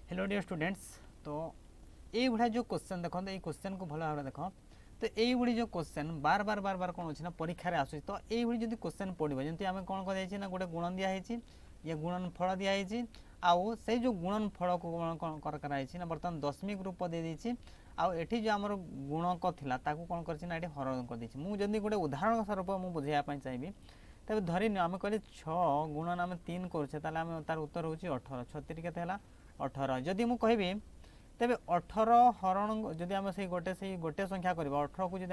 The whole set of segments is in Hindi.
Hello dear students. तो ये भाया जो क्वेश्चन देखो ये क्वेश्चन को भल भाव देख। तो ये जो क्वेश्चन बार बार बार बार कौन अच्छे परीक्षा आसूँ तो ये जो क्वेश्चन पड़ो जमी आम कौन कर ना गोटे गुणन दिखाई ये गुणन फल दिखाई आउ से जो गुणन फल को कराई ना बर्तमान दशमिक रूप दे देती आठी जो आम गुणक था कौन कर हरण कर मुझे गोटे उदाहरण स्वरूप मुझे बुझाई चाहिए तेज धरी आम कहले 6 गुणन आम 3 करुचे तार उत्तर हूँ 18 छत्रीस के 18 जदि मुझे कहबी तेरे 18 हरण जदि आम से गोटे संख्या करवा 18 को जब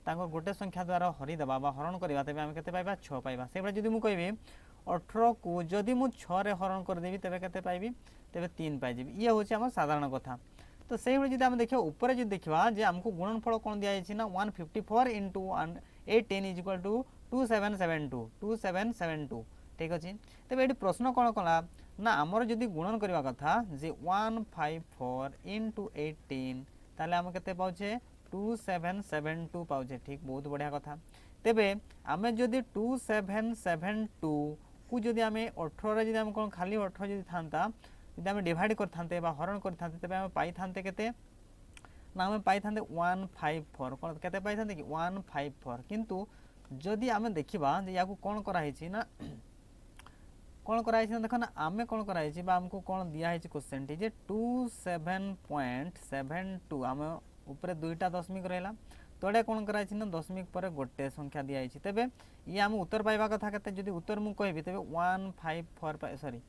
आम गोटे संख्या द्वारा हरिदेवा हरण करवा तेज आम के 6 पाइबा से भाई जब मुझे कहबी 18 को जदि मुझे 6 रे हरण करदेवी तेज के पाइबी तेज 3 पाइबी ये हूँ आम साधारण कथा। तो से भाई जब आम देखा ऊपर जो देखा जे आमको गुणनफल कौन दिखाई ना 154 इंटू 18 इज इक्वल टू 2772 ठीक अच्छे। तेज ये प्रश्न कौन कला ना आमर जदि गुणन करवा कथा जे 154 इंटू 18 ताले आम के पाचे 2772 पाचे ठीक बहुत बढ़िया कथा। तेबे आमे जदि 2772 को जदि आमे 18 जदि आम कौन खाली 18 जदि था जदि आम डिवाइड करते हरण करते तेबे आम पाई थांते केते ना आम पाई थांते 154 कौन केते पाई थांते कि 154 किंतु जदि आम देखा या कौन कराई ना कौन कराई ना देख ना आम कौन कराई आमको कौन दिखाई क्वेश्चन टी 27.72 आम ऊपर दुईटा दशमिक रहा तले कौन कराई ना दशमिक पर गोटे संख्या दिखाई तेबे ये आम उत्तर पाइबा कथा के जब उत्तर मुझे कहबी तेज 154 सॉरी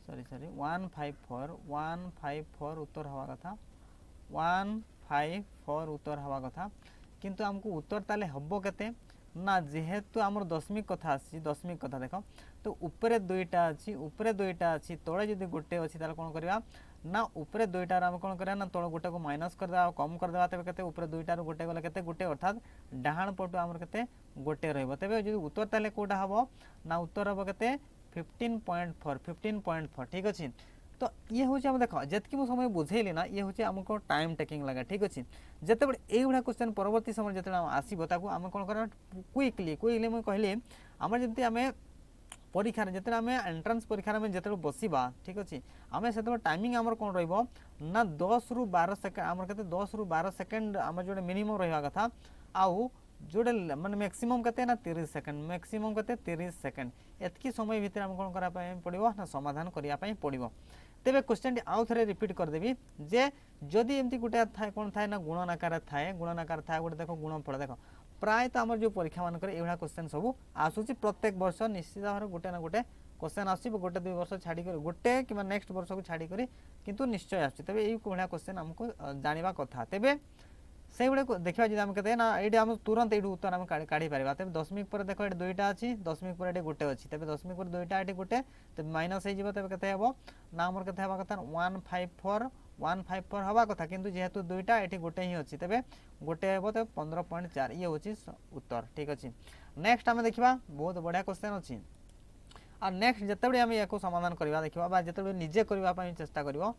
154 उत्तर हवा कथा 154 उत्तर हवा कथा किंतु आमको उत्तर ताले हबो केते ना जेहेतु आमर दशमिक कथा आसी दशमिक कथा देख तो ऊपर दुईटा अच्छी तले जब गोटे अच्छी कौन करवा ना ऊपर दुईटार आम कौन करवा ना तल गोटे को माइनस करदे कम करदे तेज के ऊपर दुईटार गोटे गले के गोटे अर्थात डाहाण पटु आमर के गोटे रही जो उत्तर ताले कौटा हम ना उत्तर हम के 15.4 ठीक अच्छे। तो ये हूँ आम देख जितकी मुझे समय बुझेली ना ये हूँ आमको टाइम टेकिंग लगे ठीक अच्छे जिते बड़े ये क्वेश्चन परवर्ती समय जो आसो आम कौन कर क्विकली मुझे कहली आम जमी आम परीक्षा जिते आम एंट्रांस परीक्षा में जिते बसवा ठीक अच्छे आम से टाइमिंग आमर कौन रहा 10 रु 12 सेकेंड आम के 10 रु 12 सेकेंड आम जो मिनिमम रहा कथा आउ जोड़े माने मैक्सिमम कते ना 30 सेकेंड मैक्सिमम कते 30 सेकेंड एतकी समय भितर आम कौन कराया पड़ो ना समाधान करने पड़ो। तेरे क्वेश्चन टी आउ थे रिपीट करदेवी जे जदि एमती गोटे थाए कौन थाए ना गुणनाकार थाए गोटे देख गुणफल देख प्रायतः आम जो परीक्षा मान ये क्वेश्चन सब आसूसी प्रत्येक वर्ष निश्चित भाव में गोटे ना गोटे क्वेश्चन आस गोटे 2 वर्ष छाड़ी गोटे कि नेक्स्ट वर्ष को छाड़ी किंतु निश्चय आस क्वेश्चन आमको जाना कथा। तेबे से गुड़े देखा जी आम के ना ये आम तुरंत ये उत्तर आम काढ़ी पार तेज दशमिक पर देख ये दुईटा अच्छी दशमिक पर ये गोटे अच्छी तेज दशमिक पर दुईटा ये गोटे तेज माइनस हो तेज के ना आमर के कथा 154 हवा कथा किंतु जेहेतु दुईटा ये गोटे ही अच्छी तेज गोटे हे तेज 15.4 ये हूँ उत्तर ठीक अच्छे। नेक्स्ट आम देखा बहुत बढ़िया क्वेश्चन अच्छी और नेक्स्ट जिते आम या समाधान करवा देखा जिते निजे करने चेष्टा कर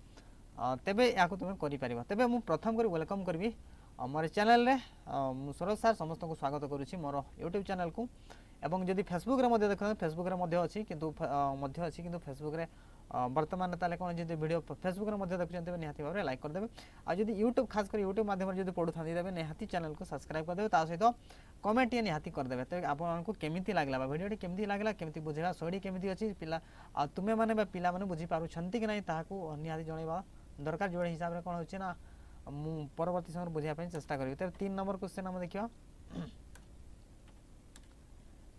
तेबे या तुम कर तेबे मुझे प्रथम कर वेलकम करी मोर चैनल रे सरोज सार समस्त को स्वागत करुच्ची मोर यूट्यूब चैनल को एवं जदि फेसबुक रे देख फेसबुक रे अच्छी किंतु फेसबुक रे वर्तमान ताले कौन जब वीडियो फेसबुक रे देखते निहाती भाव में लाइक करदे आ जब यूट्यूब खास कर यूट्यूब माध्यम जब पढ़ुता तेज निहाती चैनल को सब्सक्राइब करदे सहित कमेंट ये निहाती करदे तेज आपको केमी लगला वीडियो केमी लगला केमी बुझेगा शैली केमी अच्छी पिला तुम्हें मैंने पिला बुझीपार्छ कि ना निहाती जनवा दरकार जो हिसाब से कौन हो मु परवर्ती समय बुझाई चेष्टा करी। तेज 3 नंबर क्वेश्चन आम देखिए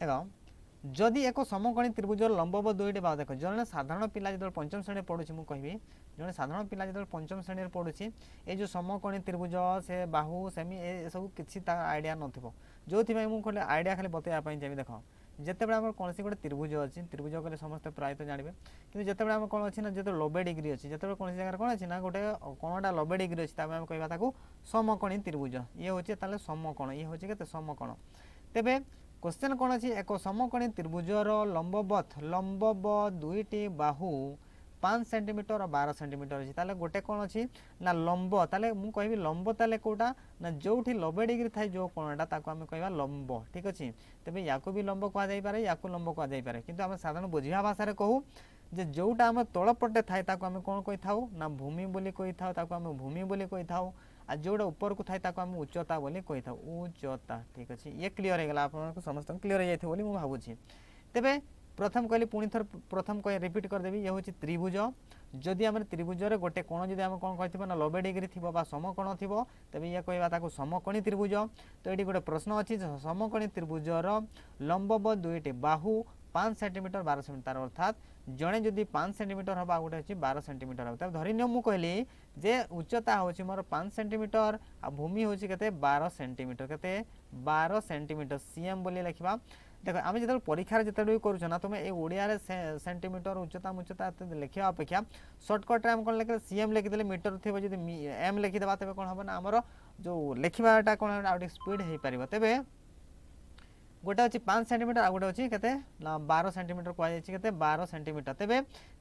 देख जदि एक समकोणी त्रिभुज लंबव दुईटे भाव देख जड़े साधारण पिला जो पंचम श्रेणी पढ़ुची मुझे कहबी जड़े साधारण पिला जो पंचम श्रेणी पढ़ुची ये जो समकोणी त्रिभुज से बाहु सेमी ए सब किसी आइडिया नथिबो जो मुझे आइडिया खाली बताइए चाहिए देख जितेबाला आम कौन गोटे त्रिभुज अच्छी त्रिभुज कले समस्त प्रायतः जानवे कि जितेबाला आम कौन अच्छी ना जो 90 डिग्री अच्छी जिते कौन जगह कौन अच्छी ना गोटे कोणटा 90 डिग्री अच्छी आम कहवा समकोणी त्रिभुज ये हूँ समकोण ये हूँ के समकोण। तेबे क्वेश्चन कौन अच्छी एक समकोणी त्रिभुजर लंबव दुईटी बाहु 5 सेंटीमीटर और 12 सेंटीमीटर अच्छी ताले गोटे कौन अच्छी ना लंब ताले मुझे कहबी लंब ताले कौटा ना जो 90 डिग्री थाए जो कोणटा ताको आम कहवा लंब ठीक अच्छे। तेज या भी लंब कहुई या लंब कहुई किंतु आम साधारण बुझा भाषा कहूँ जे जोटा आम तलपटे थाए ताको आम कौन कही था ना भूमि बोली कही था ताको आम भूमि बोली कही था आ जोटा ऊपर को थाए ताको आम उच्चता बोली कही था उच्चता ठीक अच्छे ये क्लीयर हो गला आप समस्त क्लीयर हो जाए बोली मुझे भावुँ तेरे प्रथम कहली पुणी थर प्रथम कह रिपीट करदेवी ये हूँ त्रिभुज जदि आम त्रिभुजर गोटे कोण जब आम कौन कही ना 90 डिग्री थी समकोण थी तेज ये कहवा समकोणी त्रिभुज तो ये गोटे प्रश्न अच्छी समकोणी त्रिभुजर लंब व दुईटी बाहु 5 सेंटीमीटर 12 सेंटीमीटर अर्थात जड़े जदि 5 सेंटीमीटर हम गोटे अच्छी 12 सेंटीमीटर हम तब धरी नियो कहली जे उच्चता हूँ मोर 5 सेंटीमीटर आ भूमि हूँ के 12 सेंटीमीटर के 12 सेंटीमीटर सीएम बोली लिखा देख आम जो परीक्षार जिते भी करुँ ना तुम्हें ये ओडिया सेंटीमीटर उच्चता उच्चता लिखा अपेक्षा सर्टकट्रे आम कौन लिखे सीएम लिखिदे मीटर थी जब एम लिखिदेवा तेज कौन हम ना आमर जो लिखाटा कौन आउट स्पीड हो पार तेज गोटे अच्छी 5 सेंटीमीटर आ गोटे अच्छी के 12 सेंटीमीटर कहुई के 12 सेंटीमीटर तेज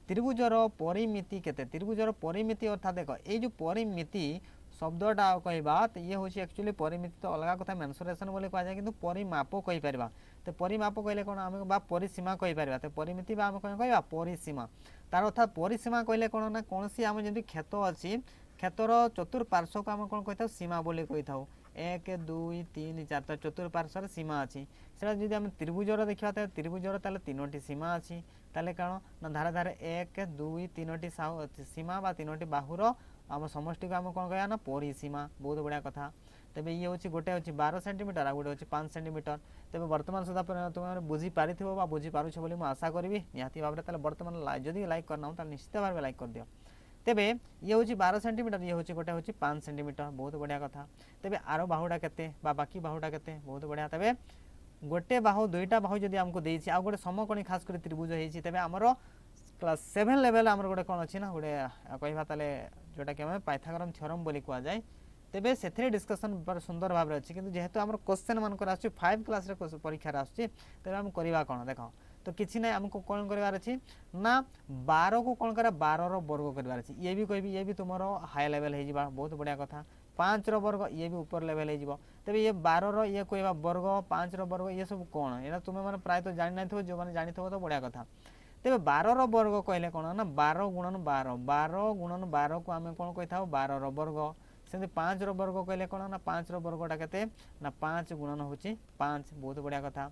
त्रिभुजर परिमिति के त्रिभुजर परिमिति अर्थात देख ये जो परिमिति शब्दटा कहवा तो ये हूँ एक्चुअली परिमिति तो अलग कथा मेन्सुरेशन बोली कहुए कि परिमाप कहीपर तो परिमाप कहले कौन आम बा परिसीमा कहीपर तो परिमिति आम कौन कह परिसीमा तार अर्थात परिसीमा कहले कौन ना कौन सी आम जमी क्षेत्र अच्छी क्षेत्र चतुर्पार्श्व को आम कौन कही था सीमा बोली कही था 1 2 3 4 तो चतुर्पार्श्वर सीमा अच्छी से जब आम त्रिभुजर देखा तो त्रिभुजर ताले 3टी सीमा अच्छी ताले कौन ना धारे धारे 1 2 3टी सीमा बा 3टी बाहुर आम समष्टि को आम कौन कह ना परिसीमा बहुत बढ़िया कथा तेज ये हूँ गोटे हूँ 12 सेंटीमीटर आ गोटे हूँ 5 सेंटीमीटर तेज बर्तमान सुधा तुम बुझी पारि बुझी पारुछ बोली मुझे आशा करी निहाती भाव में बर्तमान जदि लाइक करना तो निश्चित भाव में लाइक कर दियो तेबे ये हूँ 12 सेंटीमीटर ये हूँ गोटे हूँ 5 सेंटीमीटर बहुत बढ़िया कथा तेबे आर बाहुटा केते बाकी बाहुटा केते बहुत बढ़िया तेबे गोटे बाहु दुईटा बाहु जदि आमको देछि आ गोटे समकोणी खास कर त्रिभुज होइछि तेबे हमरो क्लास 7 लेवल आमर गोटे कौन अच्छी ना गोटे कहवा ताले जोटा कि आम पाइथागोरस थ्योरम बोली कह जाए तेबे से डिस्कसन सुंदर भाव अच्छी किंतु जेहेतु आम क्वेश्चन मान 5 क्लास परीक्षा आसुच्छी तेज आम करवा कौन देख तो किसी ना आमको कौन करार अच्छी ना 12 को कौन करा 12 वर्ग करार अच्छी ये भी कहबी ये भी तुम हाई लेवल हो बहुत बढ़िया कथा 5 वर्ग ये भी ऊपर लेवल हो तेज ये 12 ये कहवा वर्ग 5 वर्ग ये सब कौन ये तुम्हें मैंने प्रायः तो जानी ना जो मैंने जानी तो बढ़िया कथा तेज 12 वर्ग कहले कौन ना 12 गुणन 12 12 गुणन 12 को आम कौन कही था 12 वर्ग से 5 वर्ग कहले कौन ना 5 वर्गटा के ना 5 गुणन हूँ 5 बहुत बढ़िया कथा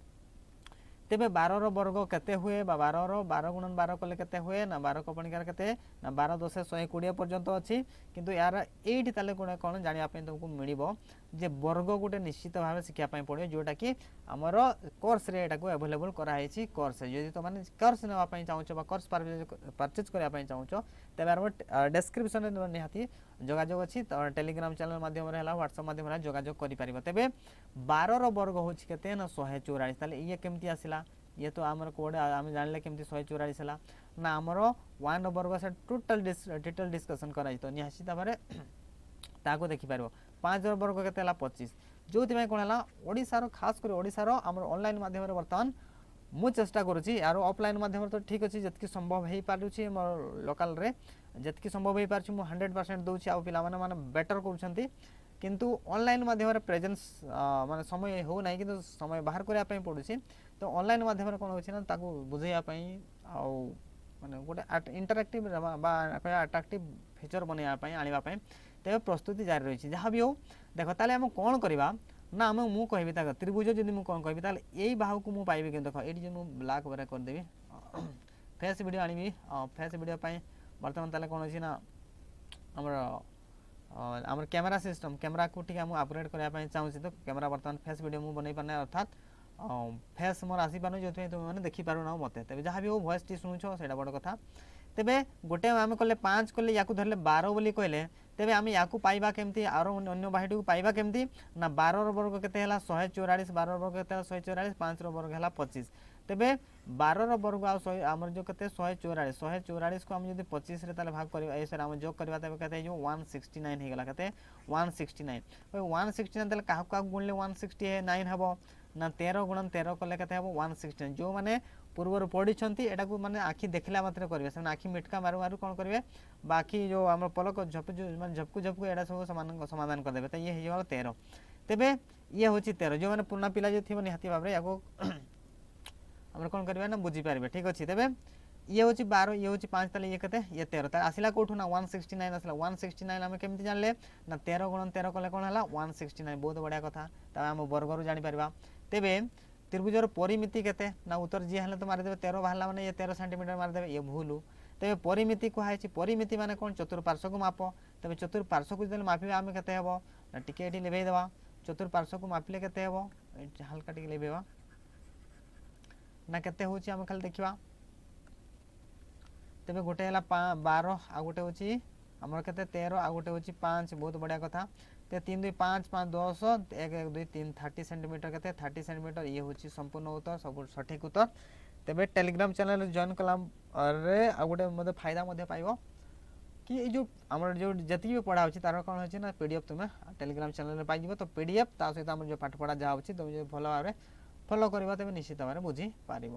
तेबे 12 वर्ग केते हुए 12 गुणन 12 कले केते हुए ना 12 कपणिकार केते ना 12 10 120 पर्यंत अच्छी किंतु यार एठी ताले कौन जानिया पे तुमको मिलिबो जे वर्ग गोटे निश्चित भाव शिखा पड़े जोटा कि आमर कोर्स रे एटा को अवेलेबल कराई कोर्स जदि तुम मैंने कोर्स नापी चाहो कोर्स परचेज करने चाहो तेज आम डिस्क्रिप्शन निहाती जोगाजोग अच्छी तो टेलीग्राम चैनल माध्यम व्हाट्सएप माध्यम जोगाजोग कर तेज 12 वर्ग हूँ के ना 144 ये केमती आसला ये तो आमर कोड आम जानले केमती 144 है ना आमर 1 वर्ग से टोटल डिटेल डिस्कसन कराई तो निश्चित भाव ताको देखिपार 5 वर्ग के 25 जो कौन है ओडिशार खास कर ओडिशार आम ऑनलाइन माध्यम बर्तमान मु चेष्टा करुँची यार ऑफलाइन माध्यम तो ठीक अच्छे जितकी संभव हो पारे मोर लोकल रे जितकी संभव हो पारे 100% दूसरी आ पिला माने बेटर कर किंतु ऑनलाइन माध्यम प्रेजेंस माने समय हो ना कि समय बाहर करने पड़ुछि तो ऑनलाइन माध्यम कौन होना ताको बुझाइवाई माने गोटे इंटरएक्टिव अट्राक्टिव फीचर बनवाई आने तेज प्रस्तुति जारी रही जहाँ भी हो देख ताले आम कौन करवा ना आम मु कहि त्रिभुज जब मुझे कौन कहि यही बाहु को मुझे पाइबी कि देख ये जो मुझे ब्लाक वगैरह करदेवी फेस वीडियो आनी फेस वीडियो बर्तमान ताले कौन अच्छी ना आमर कैमेरा सिस्टम कैमेरा को टी अपग्रेड करने चाहूँगी तो कैमेरा बर्तमान फेस वीडियो मुझे बनई पारना अर्थात फेस मोर आसी पार जो तुम मैंने देखिपार ना मत तेज जहाँ भी हो भॉइस टी शुणुच से बड़ कथा तेबे गोटे आम कले 5 कले या धरले 12 बोली कहले तेबे आम या पाइबा केमती आर अन्य बाहिटी को पाइबा केमती ना 12 वर्ग केते हला 144 12 वर्ग केते 144 5 वर्ग हला 25 तेबे 12 वर्ग आमर जो केते 144 को हम जदि 25 रे ताले भाग करबा ए सर हम जोग करबा तेबे केते जो 169 हे गला केते 169 169 ताले काहा का गुणले 169 हबो ना 13 गुणन 13 कले केते हबो 169 जो माने पूर्वर पढ़ी एटा को माने आखि देखला मात्र करेंगे से आखि मिटका मारू मारू कौन करेंगे बाकी जो आम पलक झपकू झपकू एटा सब समाधान करदे तो ये हो 13 तेबे ये हूँ 13 जो मैंने पुराना पिला जो थी निहाती भाव में या आम कौन करेंगे ना बुझीपारे ठीक अच्छे तेबे ये हूँ 12 ये हूँ 5 ताले ये केते ये 13 तार आसिला कोठू ना 169 आसिला 169 आम केमती जानले ना 13 गुणन 13 कले कौन है 169 बहुत बढ़िया कथा तबे आम वर्गर जानी परिबा तेबे त्रिभुजर परिमिति केते ना उत्तर जी हेले तो मारिदेबे 13 बाहला माने ये 13 सेंटीमीटर मारिदेबे ये भूल तेबे परिमिति कहुई परिमिति माने कौन चतुर्पार्श्व को माप तेबे चतुर्पार्श्व को मापिबे आम केते हेबो ना टिके एठी लेबे देबा चतुर्पार्श्व को मापिले केते हेबो हल्का टिके लेबेबा ना केते होची आम खाली देखिबा तेबे गोटे है 12 आ गोटे हूँ आमर के 13 आ गोटे हूँ 5 बहुत बढ़िया कथा ते 3 2 5 5 10 1 1 2 3 30 सेंटीमीटर के 30 सेंटीमीटर ये हूँ संपूर्ण उत्तर सब सठिक उत्तर तेबे टेलीग्राम चैनल जॉइन कला आ गोटे मत फायदा पाइब कि जो आम जो जी भी पढ़ा तार कौन हो ना पीडीएफ तुम्हें टेलीग्राम चैनल पाइब तो पीडीएफ ता सहित आम जो पाठ पढ़ा जहाँ तुम जो भल भाव फॉलो कर तेज निश्चित भाव बुझी पार।